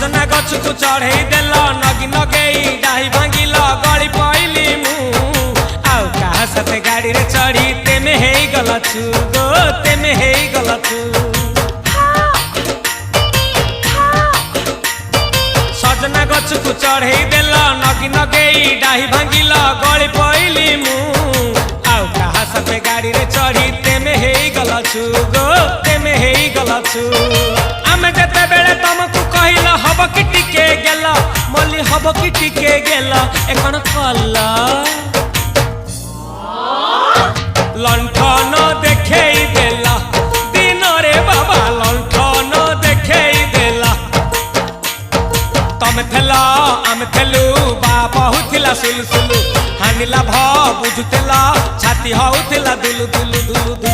सजना गछ को चढ़े देल नगी नगेई डाही भांगिल गली पइली मु आउ कहा साथे गाड़ी रे चढ़ी तेमे हेई गला छु गो तेमे हेई गला छु सजना गछ को चढ़े देल नगी नगेई डाही भांगिल गली पइली मु आउ कहा साथे गाड़ी रे चढ़ी तेमे हेई गला छु गो तेमे हेई गला छु आमे जते बेले तुमको कहिल हब कि टिके गेल मल्ली हब कि टिके गेल एकन कला लंठन देखेई देला दिन रे बाबा लंठन देखेई देला तमे थेला आमे थेलु बाबा हुथिला सुलु सुलु हानिला भ बुझुतेला छाती हउथिला दुलु दुलु दुलु